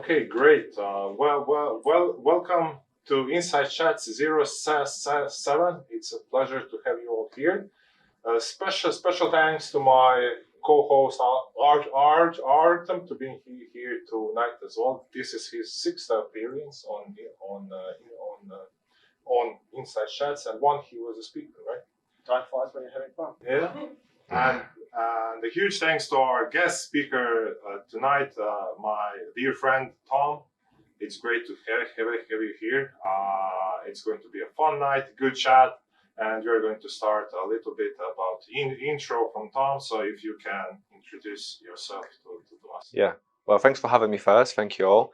Okay, great. Welcome to Inside Chats 07. It's a pleasure to have you all here. Special thanks to my co-host Artem to being here tonight as well. This is his sixth appearance on Inside Chats, and one he was a speaker, right? Time flies when you're having fun. Yeah. And a huge thanks to our guest speaker tonight, my dear friend Tom. It's great to have you here. It's going to be a fun night, good chat, and we're going to start a little bit about intro from Tom. So if you can introduce yourself to us. Yeah. Well, thanks for having me first. Thank you all.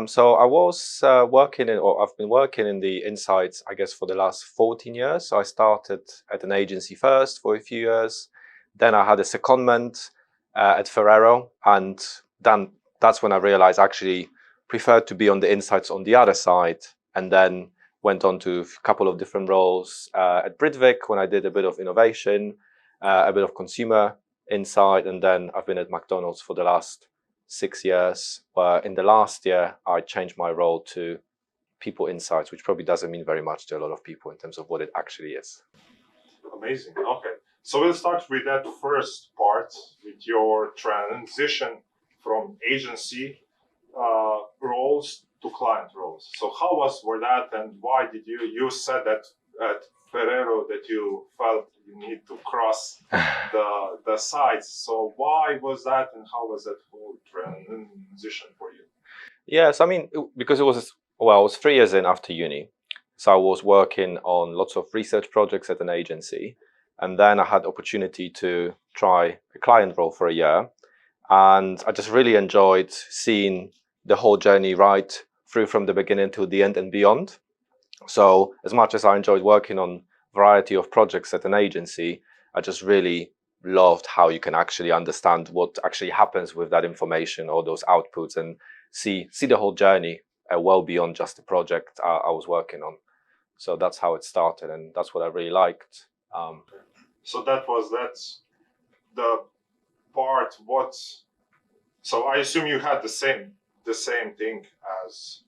So I was I've been working in the insights, I guess, for the last 14 years. So I started at an agency first for a few years. Then I had a secondment at Ferrero, and then that's when I realized I actually preferred to be on the insights on the other side, and then went on to a couple of different roles at Britvic when I did a bit of innovation, a bit of consumer insight, and then I've been at McDonald's for the last 6 years, where in the last year I changed my role to people insights, which probably doesn't mean very much to a lot of people in terms of what it actually is. Amazing. Okay, so we'll start with that first part, with your transition from agency roles to client roles. So how were that, and why did you said that at Ferrero that you felt you need to cross the sides. So why was that, and how was that whole transition for you? Yes, I mean, because I was 3 years in after uni. So I was working on lots of research projects at an agency. And then I had opportunity to try a client role for a year. And I just really enjoyed seeing the whole journey right through from the beginning to the end and beyond. So as much as I enjoyed working on a variety of projects at an agency, I just really loved how you can actually understand what actually happens with that information or those outputs, and see the whole journey well beyond just the project I was working on. So that's how it started, and that's what I really liked. So that's the part. So I assume you had the same thing as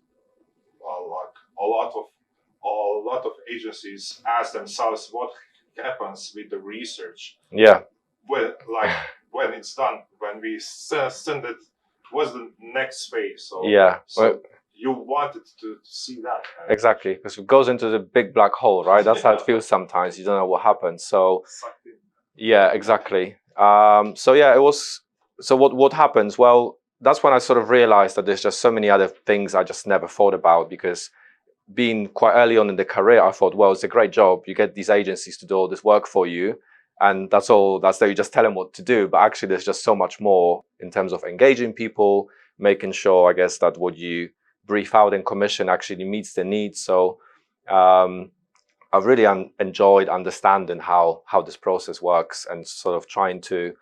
like a lot of agencies ask themselves what happens with the research. Yeah. When it's done, when we send it, what's the next phase? So yeah. So you wanted to see that. Right? Exactly, because it goes into the big black hole, right? That's how it feels sometimes. You don't know what happens. So yeah, exactly. So yeah, it was. So what happens? Well, that's when I sort of realized that there's just so many other things I just never thought about, because being quite early on in the career, I thought, well, it's a great job. You get these agencies to do all this work for you, and that's all. That's that you just tell them what to do. But actually, there's just so much more in terms of engaging people, making sure, I guess, that what you brief out in commission actually meets the needs. So I've really enjoyed understanding how this process works, and sort of trying to,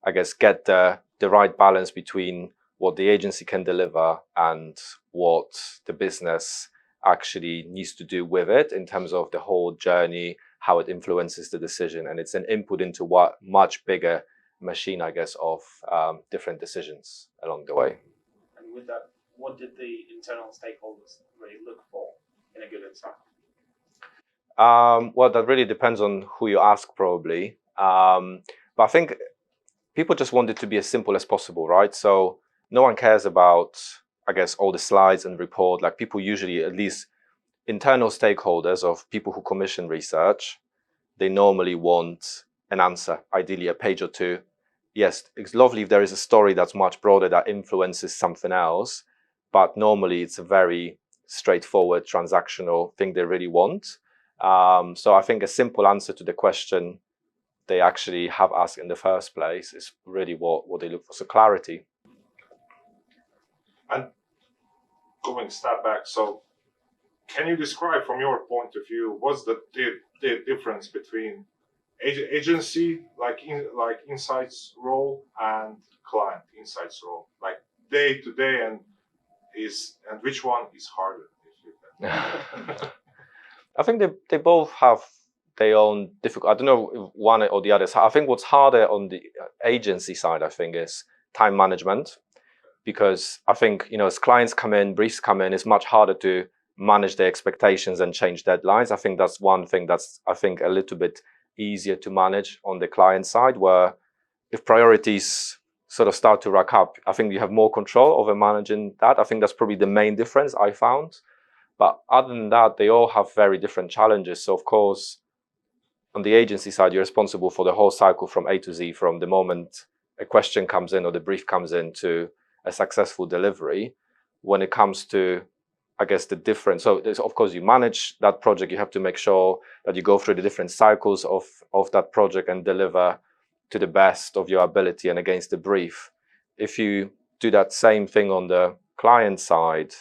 I guess, get the right balance between what the agency can deliver and what the business actually needs to do with it in terms of the whole journey, how it influences the decision. And it's an input into what much bigger machine, I guess, of different decisions along the way. And with that, what did the internal stakeholders really look for in a good insight? Well, that really depends on who you ask, probably. But I think people just want it to be as simple as possible, right? So no one cares about, I guess, all the slides and report. Like, people usually, at least internal stakeholders of people who commission research, they normally want an answer, ideally a page or two. Yes, it's lovely if there is a story that's much broader that influences something else, but normally it's a very straightforward transactional thing they really want. So I think a simple answer to the question they actually have asked in the first place is really what they look for. So clarity. And going a step back, so can you describe from your point of view what's the difference between agency like insights role and client insights role, like day to day, and which one is harder? I think they both have their own difficult. I don't know if one or the other. I think what's harder on the agency side, I think, is time management. because I think, as clients come in, briefs come in, it's much harder to manage their expectations and change deadlines. I think that's one thing that's, I think, a little bit easier to manage on the client side, where if priorities sort of start to rack up, I think you have more control over managing that. I think that's probably the main difference I found. But other than that, they all have very different challenges. So of course, on the agency side, you're responsible for the whole cycle from A to Z, from the moment a question comes in or the brief comes in to a successful delivery. When it comes to, I guess, the difference, so there's, of course, you manage that project, you have to make sure that you go through the different cycles of that project and deliver to the best of your ability and against the brief. If you do that same thing on the client side,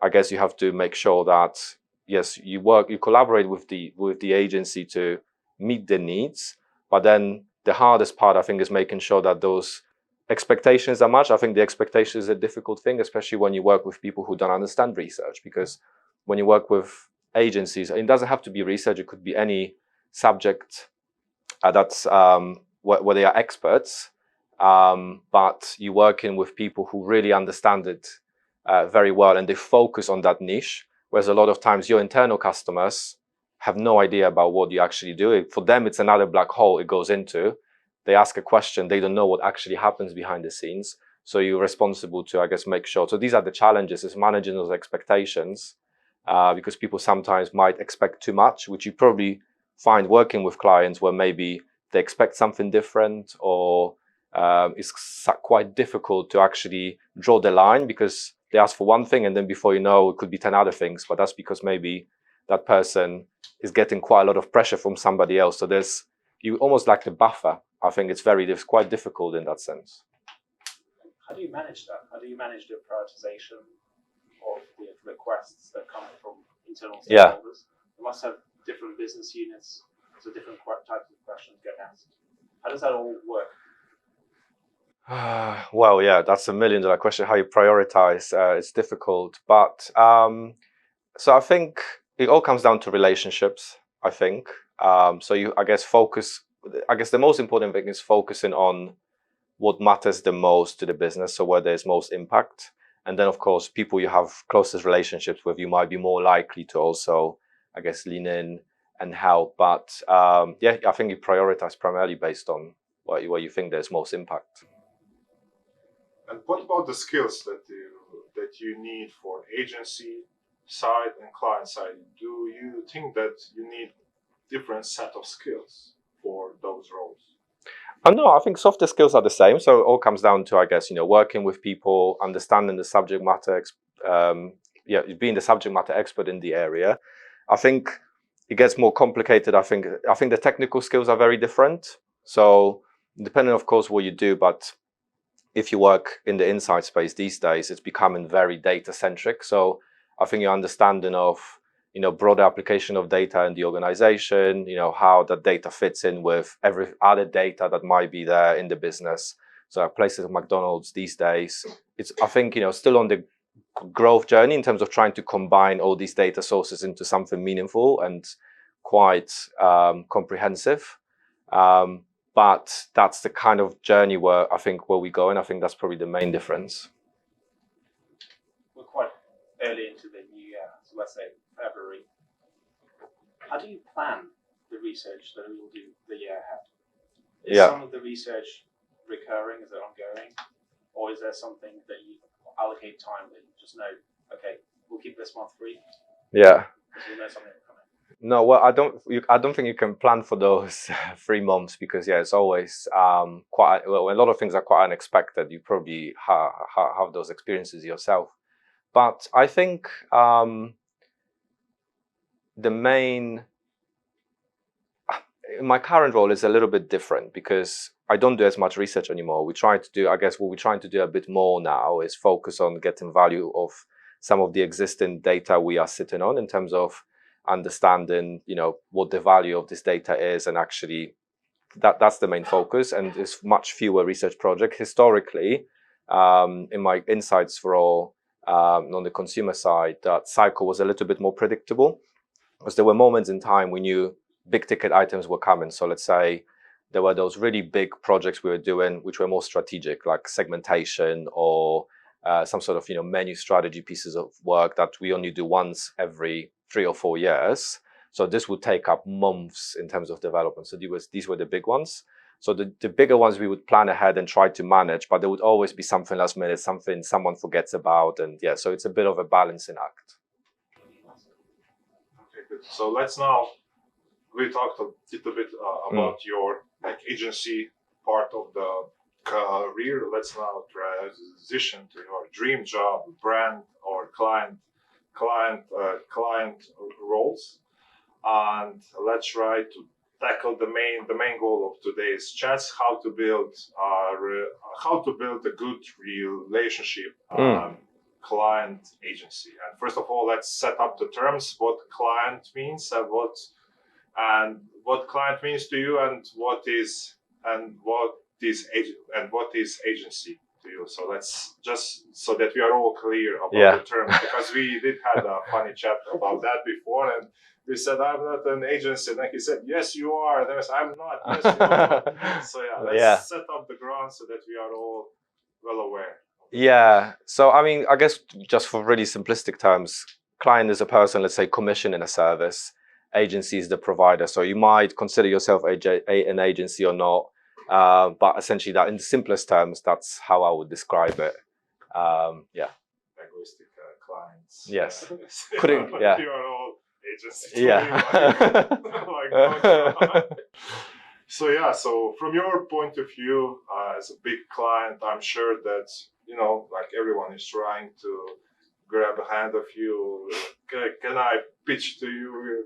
I guess you have to make sure that, yes, you collaborate with the agency to meet the needs, but then the hardest part, I think, is making sure that those expectations are matched. I think the expectation is a difficult thing, especially when you work with people who don't understand research, because when you work with agencies, it doesn't have to be research, it could be any subject that's where they are experts, but you're working with people who really understand it very well, and they focus on that niche, whereas a lot of times your internal customers have no idea about what you actually do. For them, it's another black hole it goes into. They ask a question, they don't know what actually happens behind the scenes. So you're responsible to, I guess, make sure. So these are the challenges, is managing those expectations, because people sometimes might expect too much, which you probably find working with clients where maybe they expect something different, or it's quite difficult to actually draw the line, because they ask for one thing and then before you know, it could be 10 other things. But that's because maybe that person is getting quite a lot of pressure from somebody else. So there's, you almost like a buffer. I think it's quite difficult in that sense. How do you manage that? How do you manage the prioritization of the requests that come from internal stakeholders? Yeah. You must have different business units, so different types of questions get asked. How does that all work? Well, yeah, that's $1 million question. How you prioritize, it's difficult. But so I think it all comes down to relationships, I think. So you, I guess, the most important thing is focusing on what matters the most to the business, so where there's most impact. And then, of course, people you have closest relationships with, you might be more likely to also, I guess, lean in and help. But yeah, I think you prioritize primarily based on where you think there's most impact. And what about the skills that you need for agency side and client side? Do you think that you need different set of skills for those roles? No, I think softer skills are the same. So it all comes down to, I guess, working with people, understanding the subject matter, being the subject matter expert in the area. I think it gets more complicated. I think the technical skills are very different. So depending, of course, what you do, but if you work in the insight space these days, it's becoming very data centric. So I think your understanding of, broader application of data in the organization, how that data fits in with every other data that might be there in the business. So at places like McDonald's these days, it's, I think, still on the growth journey in terms of trying to combine all these data sources into something meaningful and quite comprehensive. But that's the kind of journey where we go, and I think that's probably the main difference. We're quite early into the new year, so let's say February. How do you plan the research that you will do the year ahead? Is some of the research recurring? Is it ongoing? Or is there something that you allocate time that you just know, okay, we'll keep this month free? Yeah. Because we'll know something will come in. No, well, I don't think you can plan for those 3 months, because it's always a lot of things are quite unexpected. You probably have those experiences yourself. But I think my current role is a little bit different, because I don't do as much research anymore. What we're trying to do a bit more now is focus on getting value of some of the existing data we are sitting on, in terms of understanding, what the value of this data is, and actually that's the main focus. And there's much fewer research projects. Historically, in my insights role, on the consumer side, that cycle was a little bit more predictable, because there were moments in time we knew big ticket items were coming. So let's say there were those really big projects we were doing, which were more strategic, like segmentation or some sort of menu strategy pieces of work that we only do once every 3 or 4 years. So this would take up months in terms of development. So these were the big ones. So the bigger ones we would plan ahead and try to manage, but there would always be something last minute, something someone forgets about, and yeah, so it's a bit of a balancing act. Okay, good. So let's now, we talked a little bit about your agency part of the career. Let's now transition to your dream job, brand or client roles, and let's try to tackle the main goal of today's chat: how to build a good relationship client agency. And first of all, let's set up the terms: what client means, and what client means to you, and what is agency to you. So let's just, so that we are all clear about the terms, because we did have a funny chat about that before, and we said, I'm not an agency, and then he said, yes you are, and then I said, I'm not, yes you are. So let's set up the ground so that we are all well aware. Yeah, so I mean, I guess just for really simplistic terms, client is a person, let's say, commissioning a service. Agency is the provider. So you might consider yourself an agency or not, but essentially, that in the simplest terms, that's how I would describe it. Egoistic clients. Yes. You are all agencies. So from your point of view, as a big client, I'm sure that like everyone is trying to grab a hand of you. Can I pitch to you,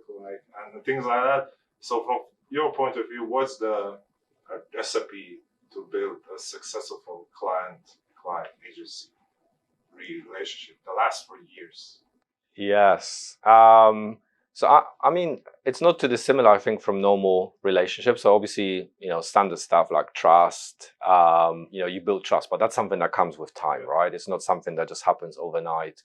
and things like that. So from your point of view, what's the recipe to build a successful client agency relationship that lasts for years? Yes. So I mean, it's not too dissimilar, I think, from normal relationships. So obviously, standard stuff like trust. You build trust, but that's something that comes with time, right? It's not something that just happens overnight.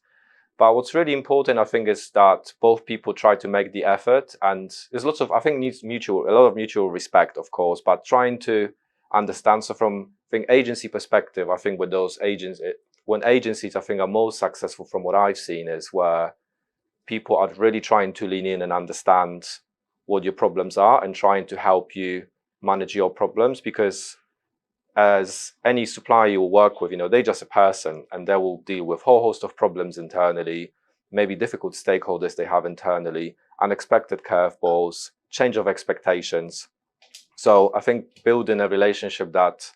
But what's really important, I think, is that both people try to make the effort, and there's lots of, I think, needs a lot of mutual respect, of course, but trying to understand. So from, I think, agency perspective, I think with those agents, when agencies, I think, are most successful from what I've seen, is where people are really trying to lean in and understand what your problems are and trying to help you manage your problems, because as any supplier you will work with, they're just a person, and they will deal with a whole host of problems internally, maybe difficult stakeholders they have internally, unexpected curveballs, change of expectations. So I think building a relationship that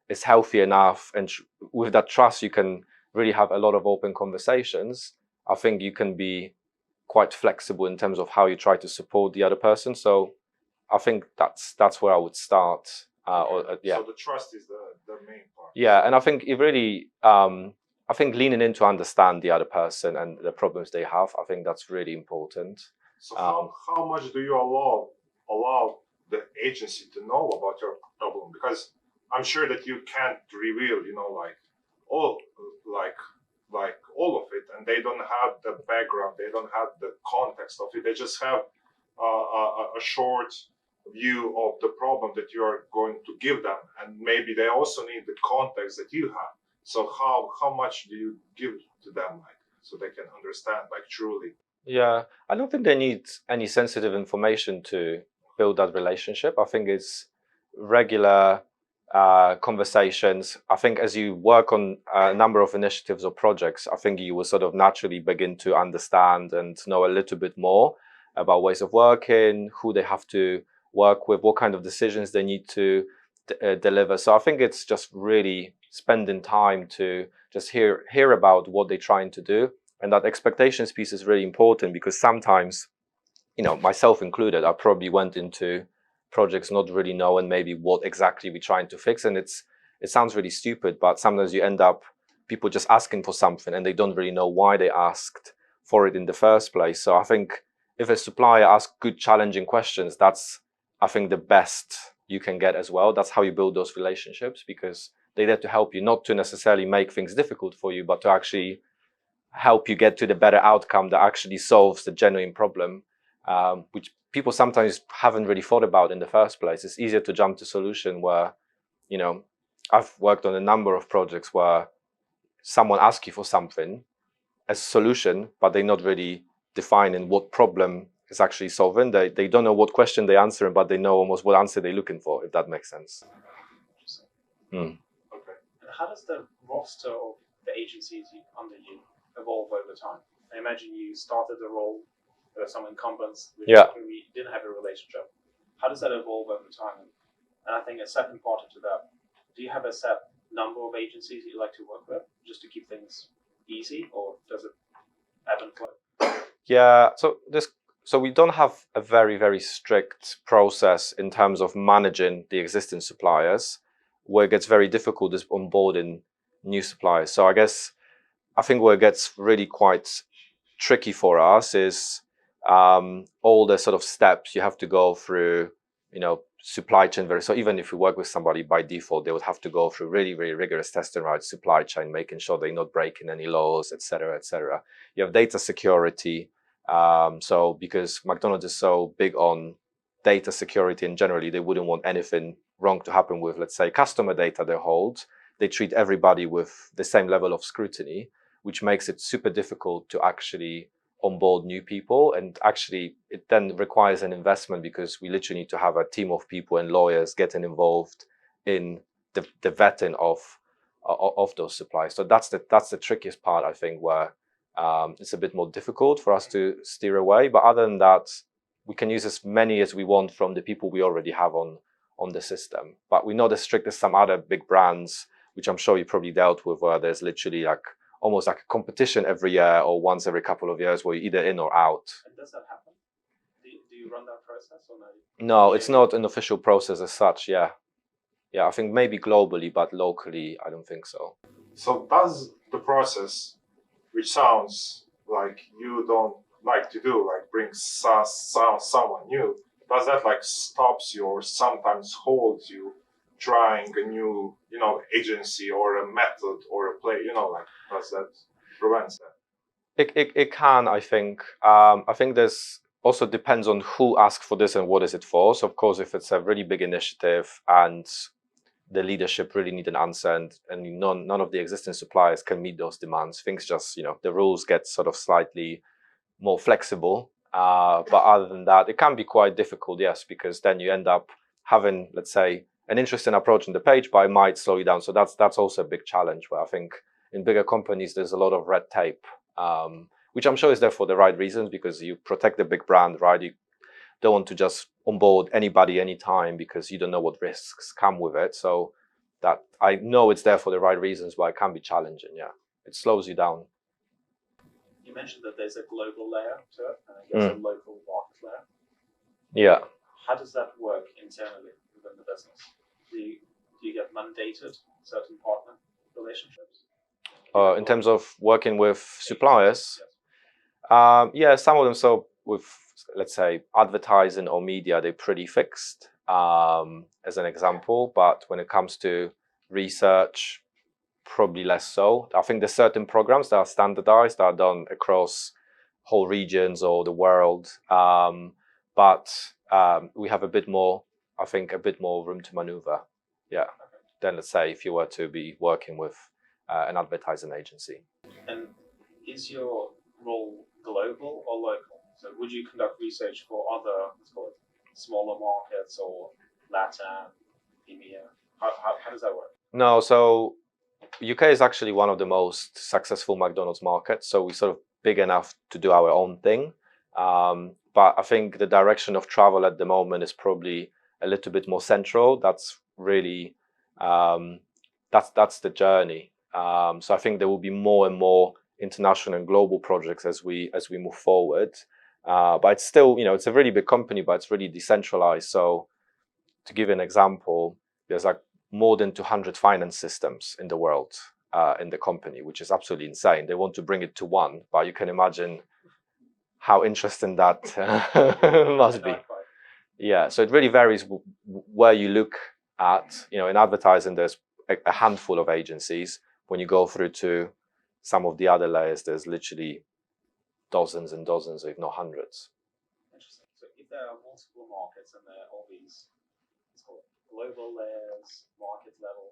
is healthy enough, and with that trust, you can really have a lot of open conversations. I think you can be quite flexible in terms of how you try to support the other person. So I think that's where I would start. So the trust is the main part. Yeah, and I think it really, I think leaning in to understand the other person and the problems they have, I think that's really important. So how much do you allow the agency to know about your problem? Because I'm sure that you can't reveal, all of it, and they don't have the background, they don't have the context of it. They just have a short view of the problem that you are going to give them, and maybe they also need the context that you have. So how much do you give to them, so they can understand, truly? Yeah, I don't think they need any sensitive information to build that relationship. I think it's regular conversations. I think as you work on a number of initiatives or projects, I think you will sort of naturally begin to understand and know a little bit more about ways of working, who they have to work with, what kind of decisions they need to deliver. So I think it's just really spending time to just hear about what they're trying to do. And that expectations piece is really important, because sometimes, myself included, I probably went into projects not really knowing maybe what exactly we're trying to fix. And it sounds really stupid, but sometimes you end up people just asking for something and they don't really know why they asked for it in the first place. So I think if a supplier asks good, challenging questions, that's, I think, the best you can get as well. That's how you build those relationships, because they're there to help you, not to necessarily make things difficult for you, but to actually help you get to the better outcome that actually solves the genuine problem, which people sometimes haven't really thought about in the first place. It's easier to jump to solution where, I've worked on a number of projects where someone asks you for something as a solution, but they're not really defining what problem is actually solving. They don't know what question they're answering, but they know almost what answer they're looking for, if that makes sense. Okay. And how does the roster of the agencies under you evolve over time? I imagine you started the role, there were some incumbents with whom you didn't have a relationship. How does that evolve over time? And I think a second part to that, do you have a set number of agencies you like to work with just to keep things easy, or does it ebb and flow? Yeah, so we don't have a very, very strict process in terms of managing the existing suppliers. Where it gets very difficult is onboarding new suppliers. So I think where it gets really quite tricky for us is all the sort of steps you have to go through, supply chain. So even if you work with somebody by default, they would have to go through really, really rigorous testing, right? Supply chain, making sure they're not breaking any laws, et cetera, et cetera. You have data security. So because McDonald's is so big on data security and generally they wouldn't want anything wrong to happen with, let's say, customer data they hold. They treat everybody with the same level of scrutiny, which makes it super difficult to actually onboard new people. And actually, it then requires an investment because we literally need to have a team of people and lawyers getting involved in the vetting of those suppliers. So that's the trickiest part, I think, where it's a bit more difficult for us to steer away. But other than that, we can use as many as we want from the people we already have on the system. But we're not as strict as some other big brands, which I'm sure you probably dealt with, where there's literally almost like a competition every year or once every couple of years where you're either in or out. And does that happen? Do you run that process or no? No, it's not an official process as such, yeah. Yeah, I think maybe globally, but locally, I don't think so. So does the process, which sounds like you don't like to do, like bring someone new, does that stops you or sometimes holds you trying a new, agency or a method or a play, does that prevent that? It can, I think. I think there's also depends on who asks for this and what is it for. So of course, if it's a really big initiative and the leadership really need an answer and none of the existing suppliers can meet those demands, things just, the rules get sort of slightly more flexible. But other than that, it can be quite difficult, yes, because then you end up having, let's say, an interesting approach on the page, but it might slow you down. So that's also a big challenge where I think in bigger companies, there's a lot of red tape, which I'm sure is there for the right reasons because you protect the big brand, right? You don't want to just onboard anybody anytime because you don't know what risks come with it. So that I know it's there for the right reasons, but it can be challenging, yeah. It slows you down. You mentioned that there's a global layer to it and I guess a local market layer. Yeah. How does that work internally within the business? Do you get mandated certain partner relationships? In terms of working with suppliers? Yes. Yeah, some of them. So with, let's say, advertising or media, they're pretty fixed, as an example. But when it comes to research, probably less so. I think there's certain programs that are standardized, that are done across whole regions or the world. But we have a bit more room to maneuver. Yeah. Than, let's say, if you were to be working with an advertising agency. And is your role global or local? So would you conduct research for other, let's call it, smaller markets or LATAM, EMEA? How does that work? No, so UK is actually one of the most successful McDonald's markets. So we're sort of big enough to do our own thing. But I think the direction of travel at the moment is probably a little bit more central. That's really, that's the journey. So I think there will be more and more international and global projects as we move forward. But it's still, it's a really big company, but it's really decentralized. So to give an example, there's more than 200 finance systems in the world, in the company, which is absolutely insane. They want to bring it to one, but you can imagine how interesting that must be. Yeah, so it really varies where you look at. In advertising, there's a handful of agencies. When you go through to some of the other layers, there's literally dozens and dozens, if not hundreds. Interesting. So if there are multiple markets and there are all these global layers, market level,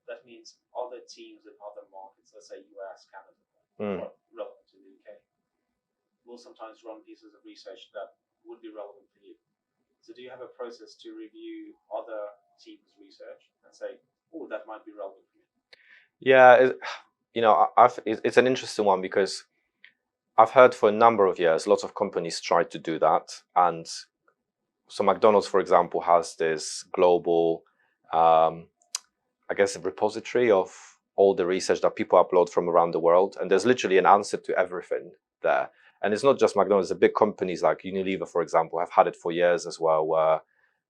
that means other teams in other markets, let's say US, Canada, Mm. or relevant to the UK, will sometimes run pieces of research that would be relevant for you. So do you have a process to review other teams' research and say, oh, that might be relevant for me? Yeah, it's an interesting one because I've heard for a number of years, lots of companies try to do that. And so McDonald's, for example, has this global, I guess, a repository of all the research that people upload from around the world. And there's literally an answer to everything there. And it's not just McDonald's, the big companies like Unilever, for example, have had it for years as well, where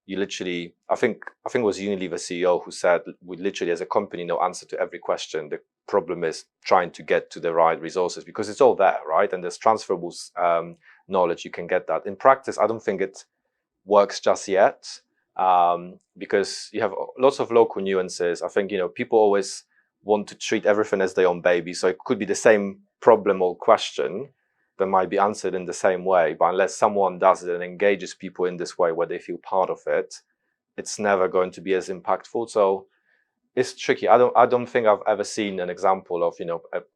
you literally, I think it was Unilever CEO who said, we literally as a company know answer to every question. The problem is trying to get to the right resources because it's all there, right? And there's transferable knowledge, you can get that. In practice, I don't think it works just yet because you have lots of local nuances. I think, people always want to treat everything as their own baby. So it could be the same problem or question that might be answered in the same way, but unless someone does it and engages people in this way where they feel part of it, it's never going to be as impactful. So it's tricky. I don't think I've ever seen an example of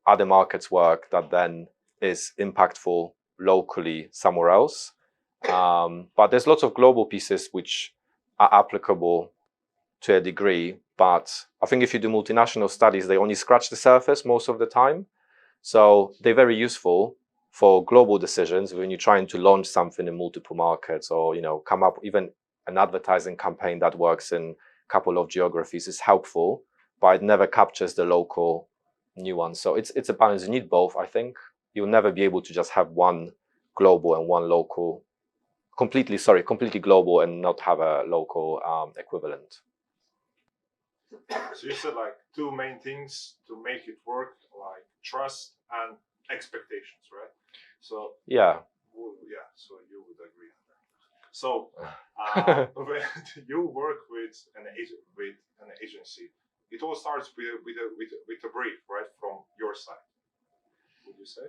other markets work that then is impactful locally somewhere else. But there's lots of global pieces which are applicable to a degree. But I think if you do multinational studies, they only scratch the surface most of the time. So they're very useful for global decisions when you're trying to launch something in multiple markets or, come up even an advertising campaign that works in a couple of geographies is helpful, but it never captures the local nuance. So it's a balance. You need both, I think. You'll never be able to just have one global and one local, completely global and not have a local equivalent. So you said like two main things to make it work, like trust and expectations, right? So yeah, so you would agree on that. So when you work with an agency, it all starts with a brief, right, from your side. Would you say?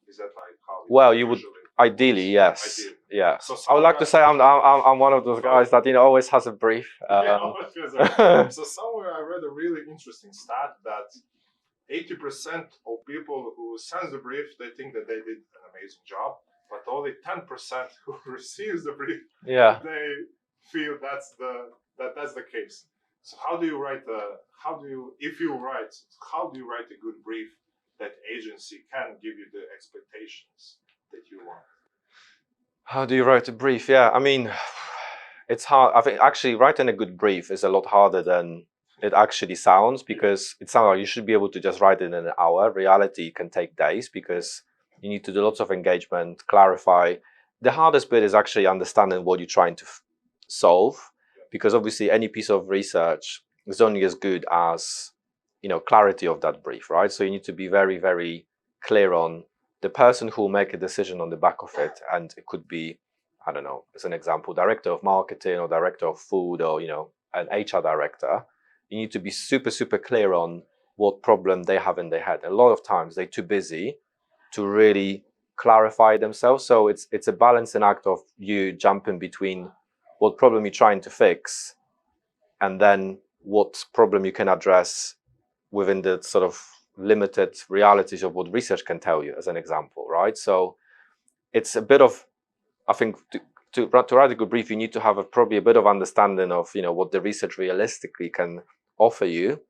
Is that like how? Well, you would ideally, yes, Ideally. yeah. So I would like to say I'm one of those guys that always has a brief. So somewhere I read a really interesting stat that 80% of people who sends the brief, they think that they did an amazing job, but only 10% who receives the brief, they feel that's the case. So how do you write if you write, how do you write a good brief that agency can give you the expectations that you want? How do you write a brief? Yeah, I mean, it's hard. I think actually writing a good brief is a lot harder than it actually sounds because it sounds like you should be able to just write it in an hour. Reality can take days because you need to do lots of engagement, clarify. The hardest bit is actually understanding what you're trying to solve, because obviously any piece of research is only as good as clarity of that brief, right? So you need to be very, very clear on the person who will make a decision on the back of it, and it could be, I don't know, as an example, director of marketing or director of food or an HR director. You need to be super, super clear on what problem they have in their head. A lot of times they're too busy to really clarify themselves. So it's a balancing act of you jumping between what problem you're trying to fix and then what problem you can address within the sort of limited realities of what research can tell you, as an example, right? So it's a bit of, I think, to write a good brief, you need to have probably a bit of understanding of what the research realistically can offer you.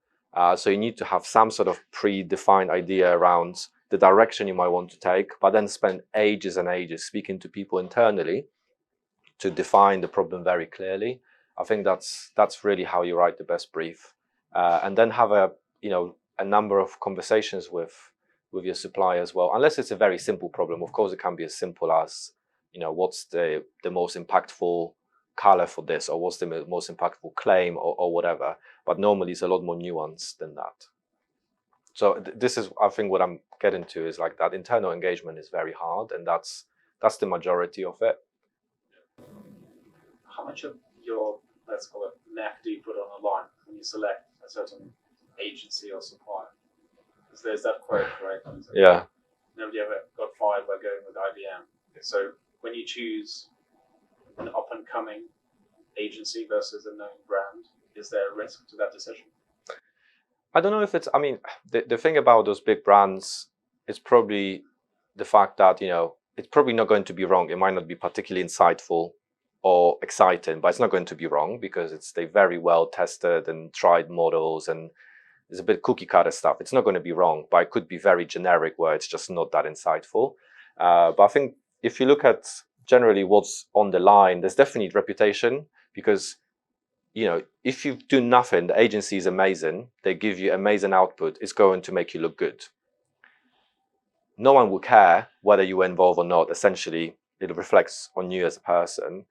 So you need to have some sort of predefined idea around the direction you might want to take, but then spend ages and ages speaking to people internally to define the problem very clearly. I think that's really how you write the best brief, and then have a number of conversations with your supplier as well. Unless it's a very simple problem, of course, it can be as simple as what's the most impactful color for this, or what's the most impactful claim, or whatever. But normally it's a lot more nuanced than that. So this is, I think, what I'm getting to is like that internal engagement is very hard, and that's the majority of it. How much of your, let's call it, neck do you put on the line when you select a certain agency or supplier? Because there's that quote, right? Yeah. Nobody ever got fired by going with IBM. So when you choose an up-and-coming agency versus a known brand, is there a risk to that decision? I don't know if it's, I mean, the thing about those big brands is probably the fact that, it's probably not going to be wrong. It might not be particularly insightful or exciting, but it's not going to be wrong because they very well tested and tried models, and there's a bit cookie cutter stuff. It's not going to be wrong, but it could be very generic where it's just not that insightful. But I think if you look at generally what's on the line, there's definitely reputation, because if you do nothing, the agency is amazing, they give you amazing output, it's going to make you look good. No one will care whether you were involved or not. Essentially, it reflects on you as a person,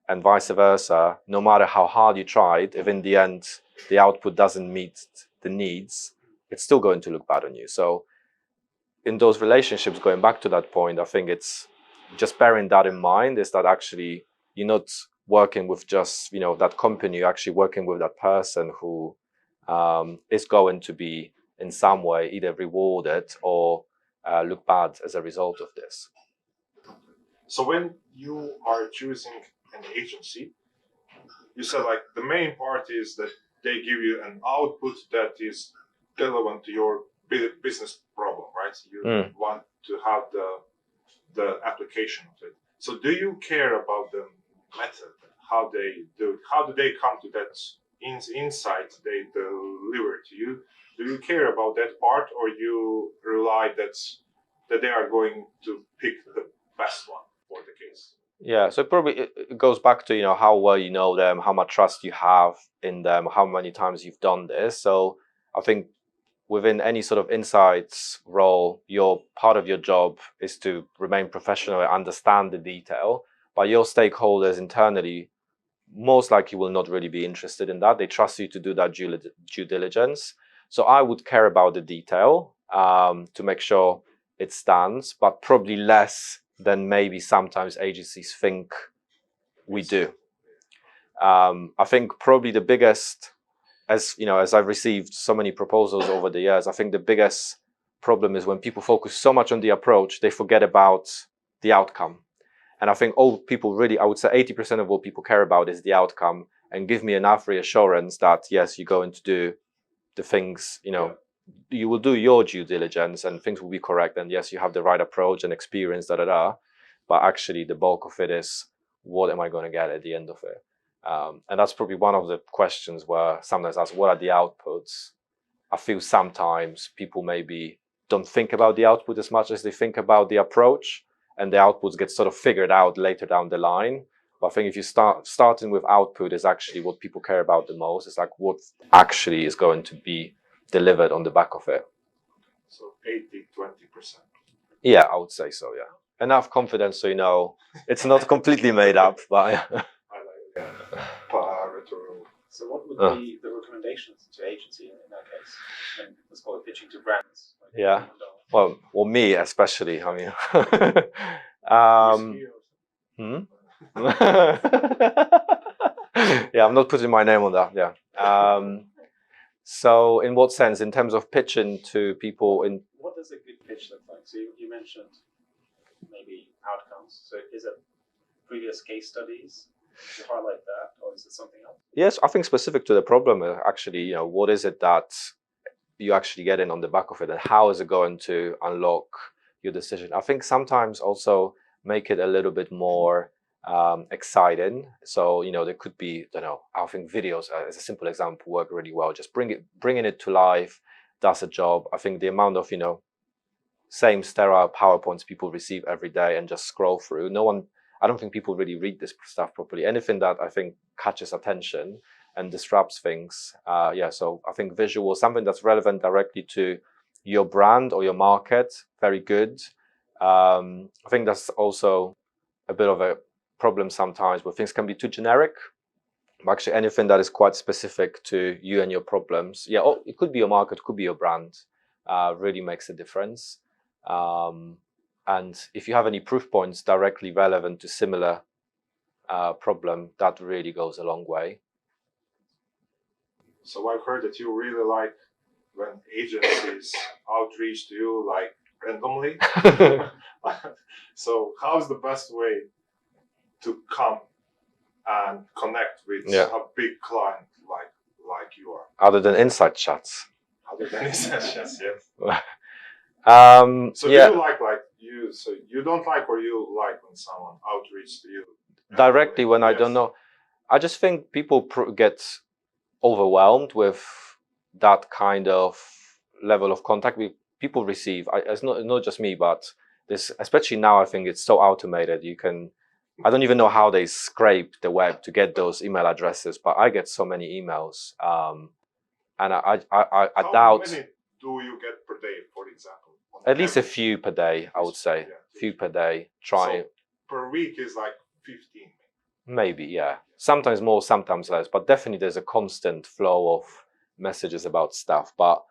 and vice versa. No matter how hard you tried, if in the end the output doesn't meet the needs, it's still going to look bad on you. So in those relationships, going back to that point, I think it's just bearing that in mind, is that actually you're not working with just that company, you're actually working with that person who is going to be in some way either rewarded or look bad as a result of this. So when you are choosing an agency, you said like the main part is that they give you an output that is relevant to your business problem, right? You want to have the application of it. So do you care about the method, how they do it? How do they come to that insight they deliver to you? Do you care about that part, or you rely that they are going to pick the best one for the case? Yeah, so probably it goes back to how well you know them, how much trust you have in them, how many times you've done this. So I think within any sort of insights role, your part of your job is to remain professional and understand the detail. But your stakeholders internally most likely will not really be interested in that. They trust you to do that due diligence. So I would care about the detail to make sure it stands, but probably less than maybe sometimes agencies think we do. I think probably the biggest, as I've received so many proposals over the years, I think the biggest problem is when people focus so much on the approach, they forget about the outcome. And I think I would say 80% of what people care about is the outcome, and give me enough reassurance that yes, you're going to do the things, you will do your due diligence and things will be correct. And yes, you have the right approach and experience, but actually the bulk of it is, what am I going to get at the end of it? And that's probably one of the questions where sometimes ask, what are the outputs? I feel sometimes people maybe don't think about the output as much as they think about the approach, and the outputs get sort of figured out later down the line. But I think if you starting with output is actually what people care about the most. It's like what actually is going to be delivered on the back of it. So 80-20%. Yeah, I would say so, yeah. Enough confidence so it's not completely made up, but I like Pareto. So what would be the recommendations to agency in that case? And let's call it pitching to brands. Like yeah. Well, me especially. I mean, yeah, I'm not putting my name on that. Yeah. So, in what sense? In terms of pitching to people, what does a good pitch look like? So you mentioned maybe outcomes. So is it previous case studies to highlight that, or is it something else? Yes, I think specific to the problem, actually, what is it that you actually get in on the back of it, and how is it going to unlock your decision? I think sometimes also make it a little bit more exciting. So there could be, I think videos as a simple example work really well. Just bringing it to life does a job. I think the amount of same sterile PowerPoints people receive every day and just scroll through. I don't think people really read this stuff properly. Anything that I think catches attention and disrupts things. So I think visual, something that's relevant directly to your brand or your market, very good. I think that's also a bit of a problem sometimes where things can be too generic. Actually, anything that is quite specific to you and your problems. Yeah, it could be your market, could be your brand, really makes a difference. And if you have any proof points directly relevant to similar problem, that really goes a long way. So I've heard that you really like when agencies outreach to you like randomly. So how's the best way to come and connect with a big client like you are? Other than inside chats. other than essentials, yes. So yeah, do you so you don't like or you like when someone outreach to you directly when I Yes. don't know. I just think people get overwhelmed with that kind of level of contact people receive. It's not just me, but this, especially now, I think it's so automated. I don't even know how they scrape the web to get those email addresses, but I get so many emails, and I How doubt many do you get per day, for example? On at least a average? few per day. I would say Yeah. few per day. Try. So per week is like 15. Maybe, yeah. Sometimes more, sometimes less, but definitely there's a constant flow of messages about stuff. But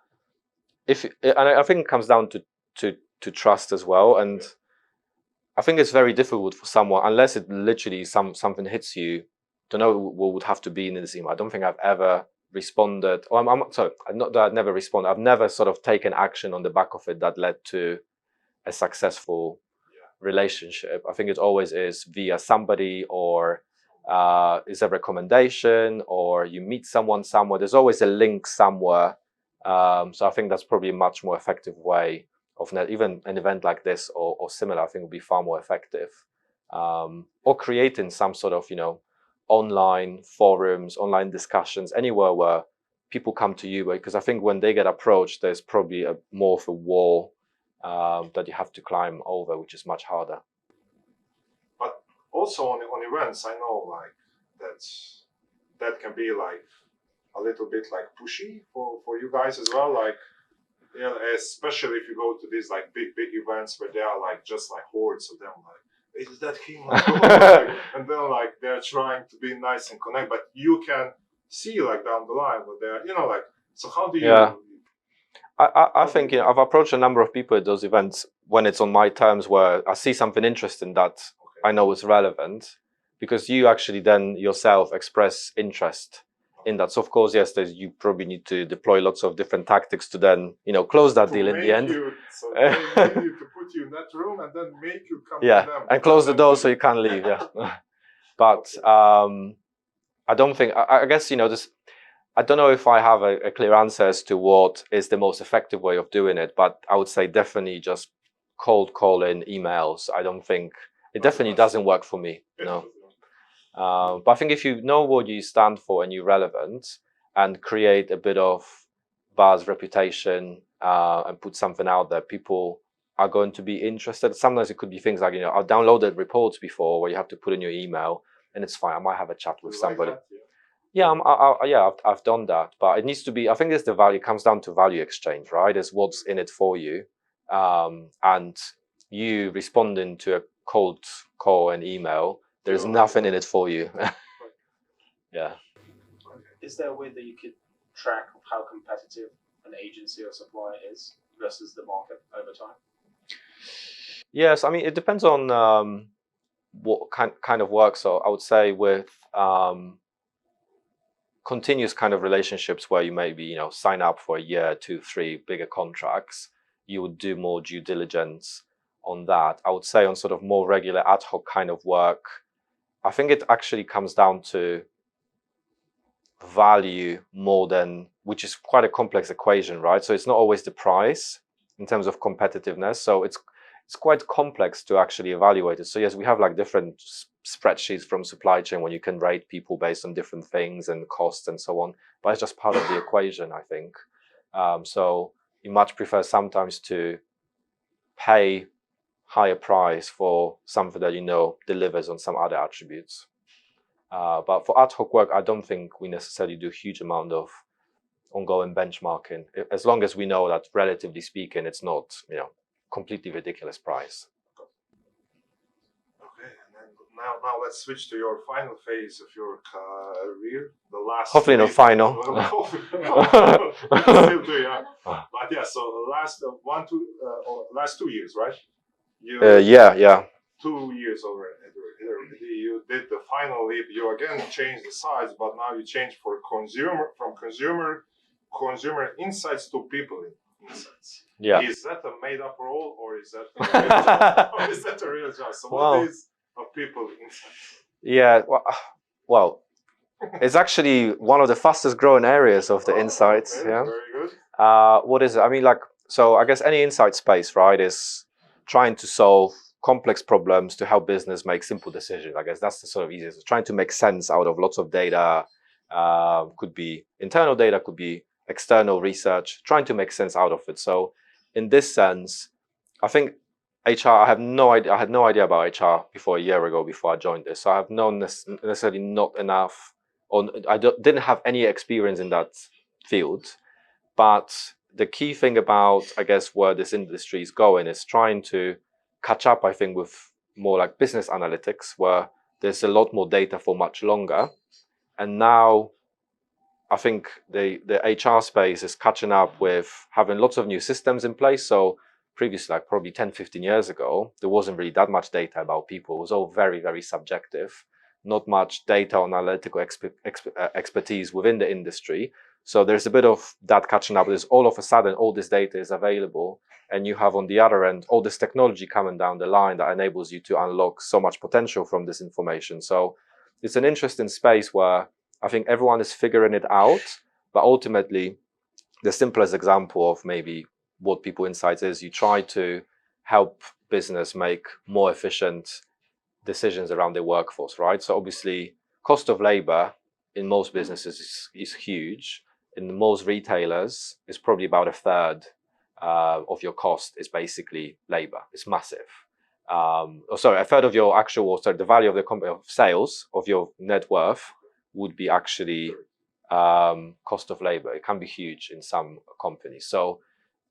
and I think it comes down to trust as well. And I think it's very difficult for someone, unless it literally something hits you, to know what would have to be in this email. I don't think I've ever responded, or I'm sorry, not that I've never responded. I've never sort of taken action on the back of it that led to a successful relationship. I think it always is via somebody, or is a recommendation, or you meet someone somewhere. There's always a link somewhere. So I think that's probably a much more effective way of even an event like this or similar. I think would be far more effective. Or creating some sort of online forums, online discussions, anywhere where people come to you, because I think when they get approached, there's probably more of a wall that you have to climb over, which is much harder. But also on events, I know like that can be like a little bit like pushy for you guys as well. Like, especially if you go to these like big events where they are like just like hordes of them, like, is that him? And then like they're trying to be nice and connect, but you can see like down the line what they're, like. So how do you? Yeah. I think I've approached a number of people at those events when it's on my terms, where I see something interesting that I know is relevant, because you actually then yourself express interest in that. So of course, yes, you probably need to deploy lots of different tactics to then close that deal in the end. So they need you to put you in that room and then make you come to them. And close the door so you can't leave. Yeah. But I don't think. I guess this. I don't know if I have a clear answer as to what is the most effective way of doing it, but I would say definitely just cold calling, emails. I don't think it definitely doesn't work for me. No. But I think if you know what you stand for and you're relevant, and create a bit of buzz, reputation, and put something out there, people are going to be interested. Sometimes it could be things like, I've downloaded reports before where you have to put in your email, and it's fine. I might have a chat with somebody. Like that, I've done that, but it needs to be. I think it's the value. It comes down to value exchange, right? It's what's in it for you, and you responding to a cold call and email. There's nothing in it for you. Yeah. Is there a way that you could track how competitive an agency or supplier is versus the market over time? Yes, I mean it depends on what kind of work. So I would say with continuous kind of relationships where you maybe sign up for a year, 2, 3 bigger contracts, you would do more due diligence on that. I would say on sort of more regular ad hoc kind of work, I think it actually comes down to value more than, which is quite a complex equation, right? So it's not always the price in terms of competitiveness. So it's quite complex to actually evaluate it. So yes, we have like different spreadsheets from supply chain when you can rate people based on different things and costs and so on. But it's just part of the equation, I think. So you much prefer sometimes to pay higher price for something that delivers on some other attributes. But for ad hoc work, I don't think we necessarily do a huge amount of ongoing benchmarking, as long as we know that, relatively speaking, it's not completely ridiculous price. Okay, and then now let's switch to your final phase of your career. The last. Hopefully not final. Still do, yeah. But yeah, so last 2 years, right? Yeah. 2 years over. You did the final leap. You again changed the size, but now you change from consumer insights to people insights. Yeah. Is that a made-up role, or is that a real job? So what is a people insights? Yeah. Well, it's actually one of the fastest growing areas of the insights. Okay, yeah. Very good. What is it? I mean, like, so I guess any insight space, right, is trying to solve complex problems to help business make simple decisions. I guess that's the sort of easiest. Trying to make sense out of lots of data. Could be internal data, could be external research. Trying to make sense out of it. So, in this sense, I think HR. I have no idea. I had no idea about HR before a year ago, before I joined this. So I have known necessarily not enough, or didn't have any experience in that field. But the key thing about, I guess, where this industry is going is trying to catch up, I think, with more like business analytics, where there's a lot more data for much longer. And now I think the HR space is catching up with having lots of new systems in place. So previously, like probably 10, 15 years ago, there wasn't really that much data about people. It was all very, very subjective, not much data or analytical expertise within the industry. So there's a bit of that catching up. There's all of a sudden, all this data is available. And you have on the other end, all this technology coming down the line that enables you to unlock so much potential from this information. So it's an interesting space where I think everyone is figuring it out. But ultimately, the simplest example of maybe what People Insights is, you try to help business make more efficient decisions around their workforce, right? So obviously, cost of labor in most businesses is huge. In most retailers, it's probably about a third of your cost is basically labor. It's massive. A third of your actual, the value of the company of sales of your net worth would be actually cost of labor. It can be huge in some companies. So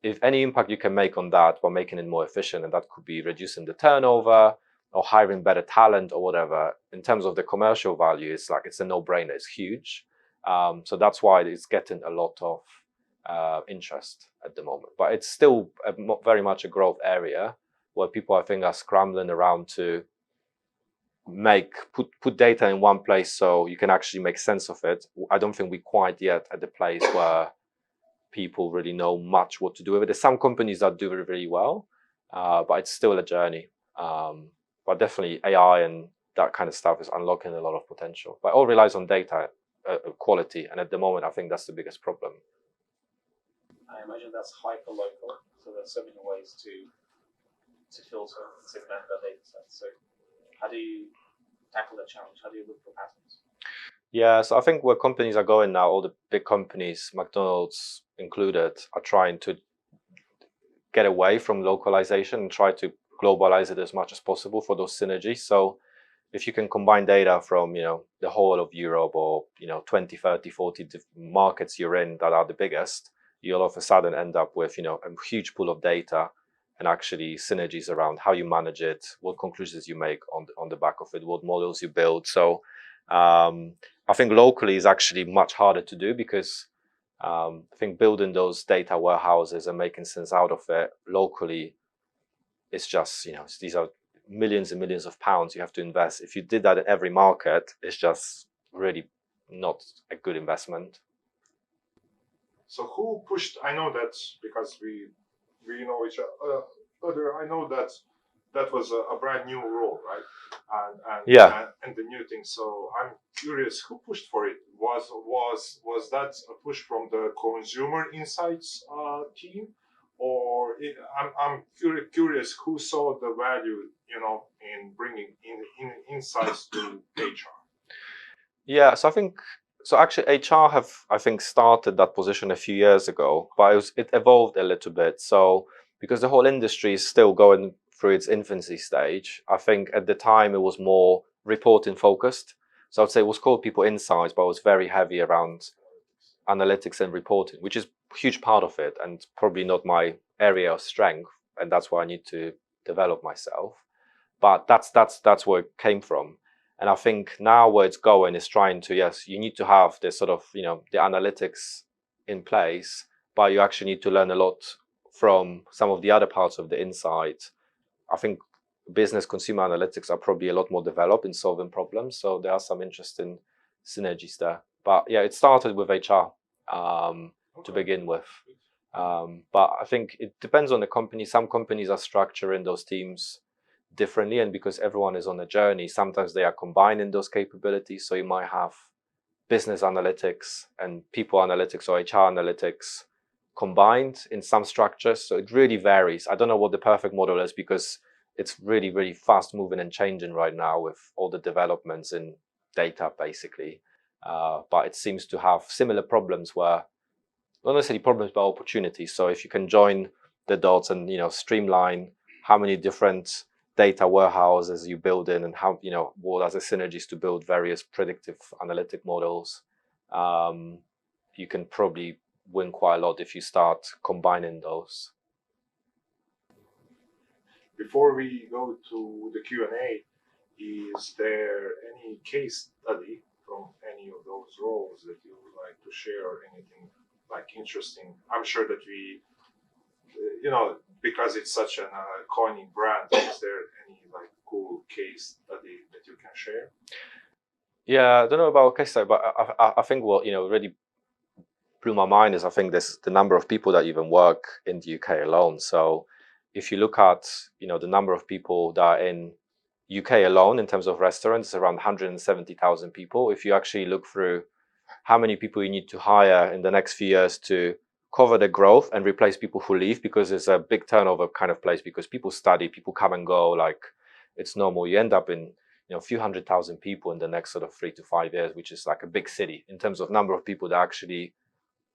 if any impact you can make on that by making it more efficient, and that could be reducing the turnover or hiring better talent or whatever, in terms of the commercial value, it's a no-brainer. It's huge. So that's why it's getting a lot of interest at the moment. But it's still very much a growth area where people, I think, are scrambling around to put data in one place so you can actually make sense of it. I don't think we're quite yet at the place where people really know much what to do with it. There's some companies that do it really well, but it's still a journey. But definitely AI and that kind of stuff is unlocking a lot of potential. But it all relies on data quality, and at the moment, I think that's the biggest problem. I imagine that's hyper local, so there's so many ways to filter and segment that data set. So how do you tackle that challenge? How do you look for patterns? Yeah, so I think where companies are going now, all the big companies, McDonald's included, are trying to get away from localization and try to globalize it as much as possible for those synergies. So if you can combine data from, the whole of Europe or, 20, 30, 40 markets you're in that are the biggest, you'll all of a sudden end up with, a huge pool of data and actually synergies around how you manage it, what conclusions you make on the back of it, what models you build. So I think locally is actually much harder to do because I think building those data warehouses and making sense out of it locally, it's just, these are millions and millions of pounds you have to invest. If you did that in every market, it's just really not a good investment. So who pushed? I know that because we know each other. I know that was a brand new role, right? And the new thing. So I'm curious, who pushed for it? Was that a push from the consumer insights team, or I'm curious who saw the value, in bringing in insights to HR? Yeah, so I think. So actually, HR have, I think, started that position a few years ago, but it evolved a little bit. So because the whole industry is still going through its infancy stage, I think at the time it was more reporting focused. So I'd say it was called People Insights, but it was very heavy around analytics and reporting, which is a huge part of it and probably not my area of strength. And that's why I need to develop myself. But that's where it came from. And I think now where it's going is trying to, yes, you need to have this sort of, the analytics in place, but you actually need to learn a lot from some of the other parts of the insight. I think business consumer analytics are probably a lot more developed in solving problems. So there are some interesting synergies there. But yeah, it started with HR to begin with. But I think it depends on the company. Some companies are structuring those teams differently, and because everyone is on a journey, sometimes they are combining those capabilities. So you might have business analytics and people analytics or HR analytics combined in some structures. So it really varies. I don't know what the perfect model is because it's really, really fast moving and changing right now with all the developments in data, basically. But it seems to have similar problems where, not necessarily problems, but opportunities. So if you can join the dots and, streamline how many different data warehouses you build in and how, what are the synergies to build various predictive analytic models, you can probably win quite a lot if you start combining those. Before we go to the Q&A, is there any case study from any of those roles that you would like to share or anything like interesting? I'm sure that we, because it's such an iconic brand, is there any like cool case study that you can share? Yeah, I don't know about case study, but I think what, really blew my mind is I think this the number of people that even work in the UK alone. So if you look at, the number of people that are in UK alone in terms of restaurants, around 170,000 people. If you actually look through how many people you need to hire in the next few years to cover the growth and replace people who leave, because it's a big turnover kind of place, because people study, people come and go, like it's normal. You end up in, a few 100,000 people in the next sort of 3 to 5 years, which is like a big city in terms of number of people that actually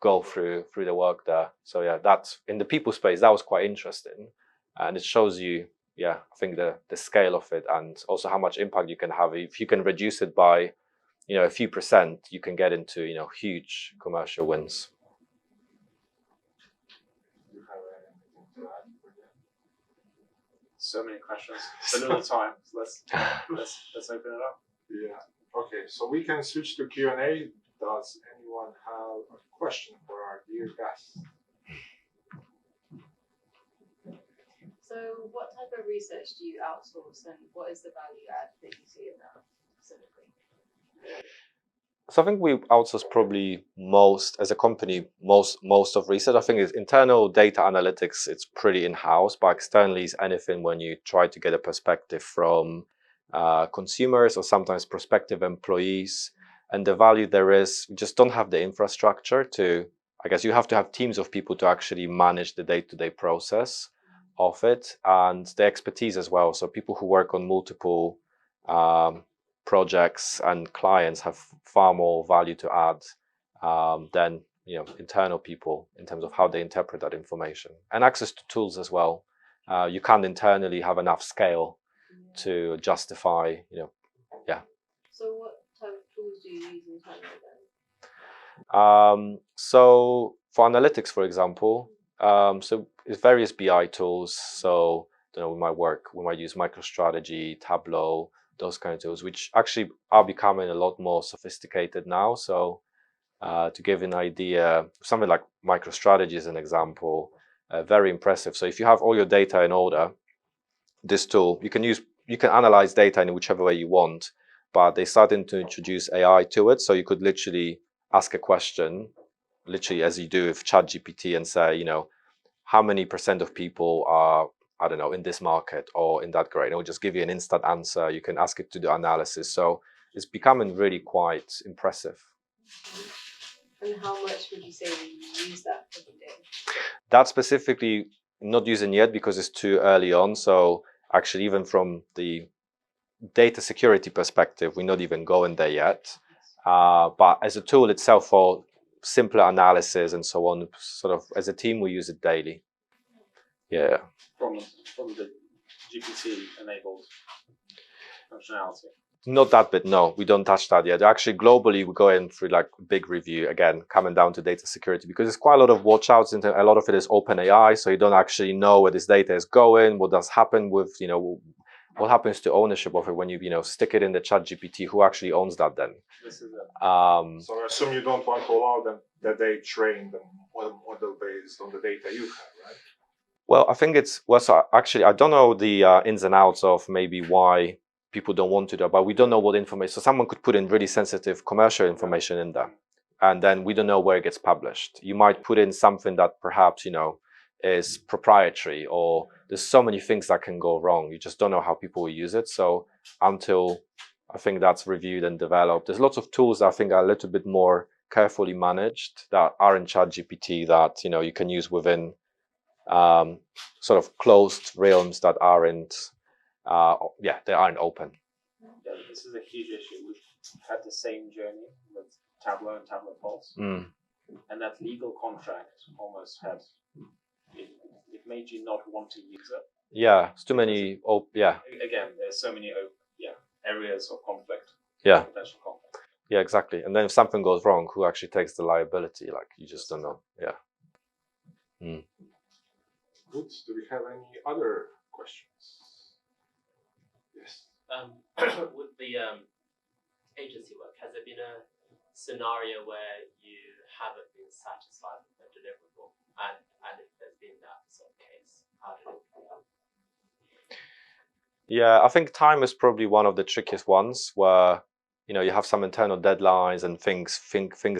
go through the work there. So yeah, that's in the people space, that was quite interesting. And it shows you, I think the scale of it, and also how much impact you can have. If you can reduce it by, a few percent, you can get into, huge commercial wins. Do you have anything to add? So many questions, so little time. So let's open it up. Yeah. Okay, so we can switch to Q&A. Does anyone have a question for our dear guest? So what type of research do you outsource, and what is the value add that you see in that specifically? So I think we outsource probably most, as a company, most of research. I think it's internal data analytics, it's pretty in-house, but externally is anything when you try to get a perspective from consumers or sometimes prospective employees. And the value there is, we just don't have the infrastructure to, I guess you have to have teams of people to actually manage the day-to-day process of it, and the expertise as well. So people who work on multiple projects and clients have far more value to add than internal people in terms of how they interpret that information, and access to tools as well. You can't internally have enough scale to justify, So what type of tools do you use internally then? So for analytics, for example, so it's various BI tools. So we might use MicroStrategy, Tableau, those kind of tools, which actually are becoming a lot more sophisticated now. So to give an idea, something like MicroStrategy is an example, very impressive. So if you have all your data in order, this tool, you can analyze data in whichever way you want, but they started to introduce AI to it. So you could literally ask a question, literally as you do with ChatGPT, and say, how many % of people are, I don't know, in this market or in that grade? And it will just give you an instant answer. You can ask it to do analysis. So it's becoming really quite impressive. And how much would you say you use that every day? That specifically not using yet because it's too early on. So actually, even from the data security perspective, we're not even going there yet. But as a tool itself for simpler analysis and so on, sort of as a team, we use it daily. Yeah. From the GPT-enabled functionality. Not that bit, no, we don't touch that yet. Actually, globally, we go in through like big review, again, coming down to data security, because there's quite a lot of watch outs. A lot of it is open AI, so you don't actually know where this data is going, what does happen with, what happens to ownership of it when you, stick it in the ChatGPT, who actually owns that then? This is it. So I assume you don't want to allow them that they train the model based on the data you have, right? Well, I think so actually, I don't know the ins and outs of maybe why people don't want to do, but we don't know what information. So someone could put in really sensitive commercial information in there, and then we don't know where it gets published. You might put in something that perhaps, is proprietary, or there's so many things that can go wrong. You just don't know how people will use it. So until I think that's reviewed and developed, there's lots of tools that I think are a little bit more carefully managed that are in ChatGPT that you can use within sort of closed realms that aren't they aren't open. Yeah, this is a huge issue. We've had the same journey with Tableau and Tableau Pulse, and that legal contract almost had it made you not want to use it. Yeah, it's too many. Again, there's so many areas of conflict. Yeah. Potential conflict. Yeah, exactly. And then if something goes wrong, who actually takes the liability? Like, you just don't know. Yeah. Good. Do we have any other questions? Yes. With the agency work, has there been a scenario where you haven't been satisfied with the deliverable? And if there's been that sort of case, how did it go? Yeah, I think time is probably one of the trickiest ones where you have some internal deadlines and things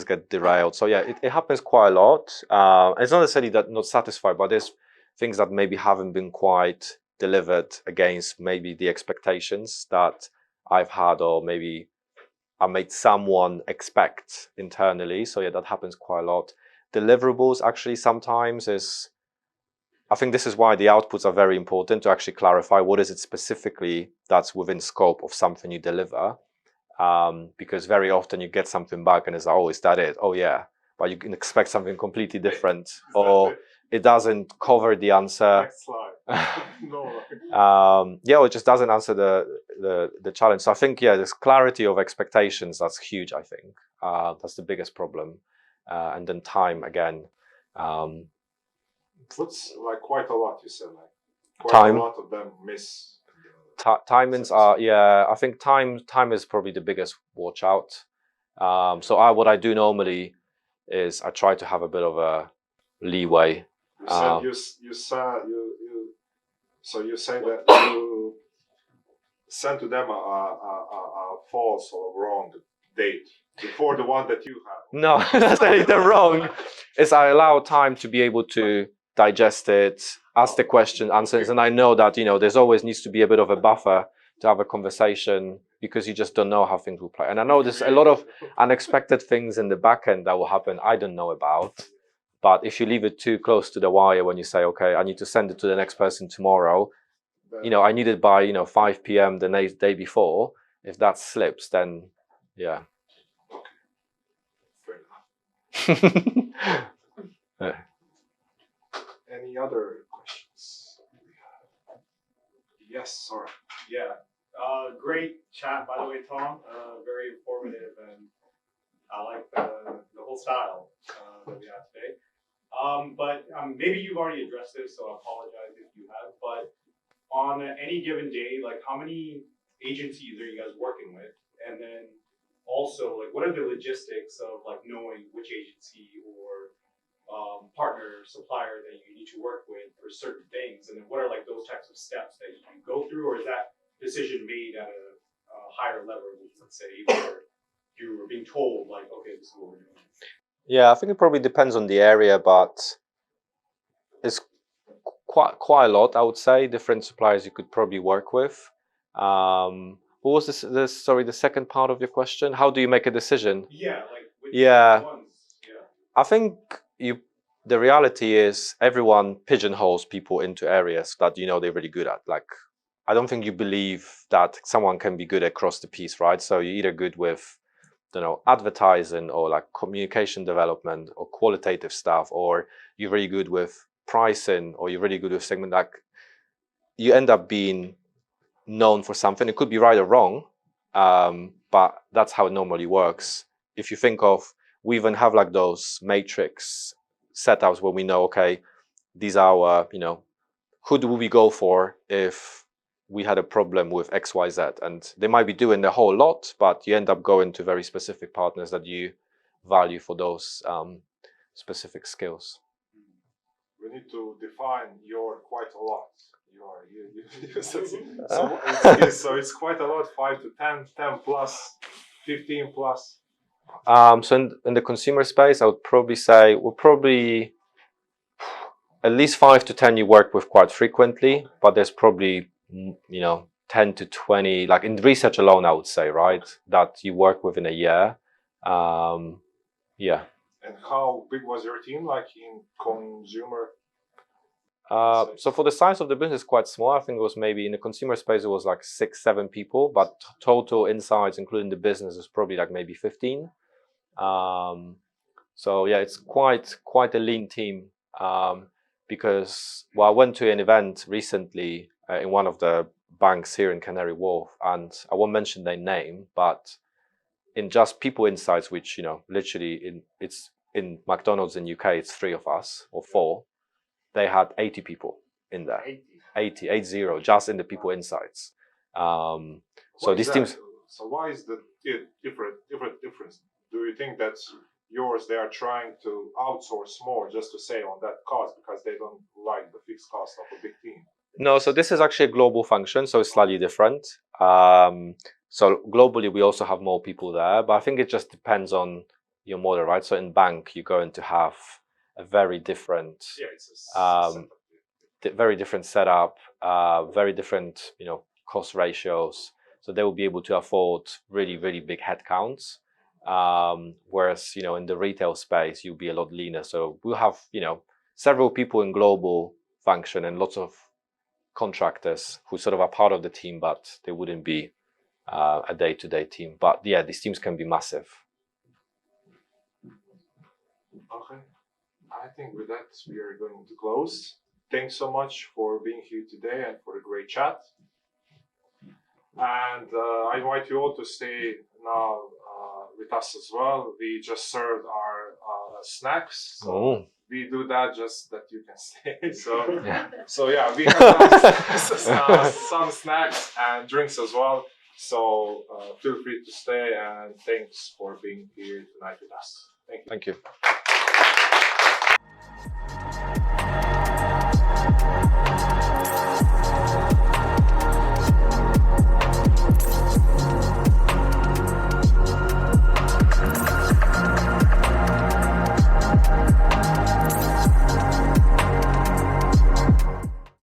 get derailed. So yeah, it happens quite a lot. It's not necessarily that not satisfied, but there's things that maybe haven't been quite delivered against maybe the expectations that I've had, or maybe I made someone expect internally. So yeah, that happens quite a lot. Deliverables actually sometimes I think this is why the outputs are very important, to actually clarify what is it specifically that's within scope of something you deliver. Because very often you get something back and it's like, oh, is that it? Oh yeah, but you can expect something completely different, or it doesn't cover the answer. Next slide. No. Or it just doesn't answer the challenge. So I think this clarity of expectations, that's huge. I think that's the biggest problem, and then time again. What's like quite a lot, you said, like quite Time. a lot of them miss. Timings are, I think time is probably the biggest watch out. So what I do normally is I try to have a bit of a leeway. So you say that you send to them a false or wrong date before the one that you have. No, that's not the wrong. Is I allow time to be able to digest it, ask the question, answers, and I know that there's always needs to be a bit of a buffer to have a conversation, because you just don't know how things will play. And I know there's a lot of unexpected things in the back end that will happen I don't know about. But if you leave it too close to the wire, when you say, okay, I need to send it to the next person tomorrow, I need it by 5 p.m. the day before. If that slips, then yeah. Fair enough. Any other questions? Yes, sorry. Yeah. Great chat, by the way, Tom. Very informative, and I like the whole style that we have today. But maybe you've already addressed this, so I apologize if you have. But on any given day, like how many agencies are you guys working with? And then also, like, what are the logistics of like knowing which agency or partner, supplier that you need to work with for certain things, and then what are like those types of steps that you can go through, or is that decision made at a higher level, let's say, where you were being told like, okay, this is what we're doing? Yeah, I think it probably depends on the area, but it's quite a lot, I would say, different suppliers you could probably work with. What was the second part of your question? How do you make a decision? Yeah, like with ones. Yeah. I think the reality is everyone pigeonholes people into areas that they're really good at. Like, I don't think you believe that someone can be good across the piece, right? So you're either good with, advertising, or like communication development, or qualitative stuff, or you're really good with pricing, or you're really good with segment. Like, you end up being known for something. It could be right or wrong, but that's how it normally works. If you think of, we even have like those matrix setups where we know, okay, these are our, who do we go for if we had a problem with XYZ? And they might be doing the whole lot, but you end up going to very specific partners that you value for those specific skills. We need to define your quite a lot. So it's quite a lot, 5 to 10, 10 plus, 15 plus. So in the consumer space, I would probably say at least 5 to 10 you work with quite frequently, but there's probably 10 to 20, like in research alone, I would say, right, that you work with in a year. Yeah. And how big was your team, like in consumer? So for the size of the business, quite small. I think it was maybe in the consumer space, it was like 6, 7 people, but total insights, including the business, is probably like maybe 15. So yeah, it's quite a lean team. Because I went to an event recently in one of the banks here in Canary Wharf, and I won't mention their name, but in just people insights, which literally it's in McDonald's in UK, it's 3 of us or 4. They had 80 people in there, 80 just in the people insights. So these teams. So why is the difference? Do you think that's yours? They are trying to outsource more just to save on that cost because they don't like the fixed cost of a big team. No, so this is actually a global function, so it's slightly different. So globally, we also have more people there, but I think it just depends on your model, right? So in bank, you're going to have a very different, very different setup, very different, cost ratios. So they will be able to afford really, really big headcounts. Whereas, in the retail space, you'll be a lot leaner. So we'll have, several people in global function and lots of contractors who sort of are part of the team, but they wouldn't be a day-to-day team. But yeah, these teams can be massive. Okay. I think with that, we are going to close. Thanks so much for being here today and for a great chat. And I invite you all to stay now with us as well. We just served our snacks. So we do that just that you can stay. So yeah, we have some snacks and drinks as well. So feel free to stay, and thanks for being here tonight with us. Thank you. Thank you.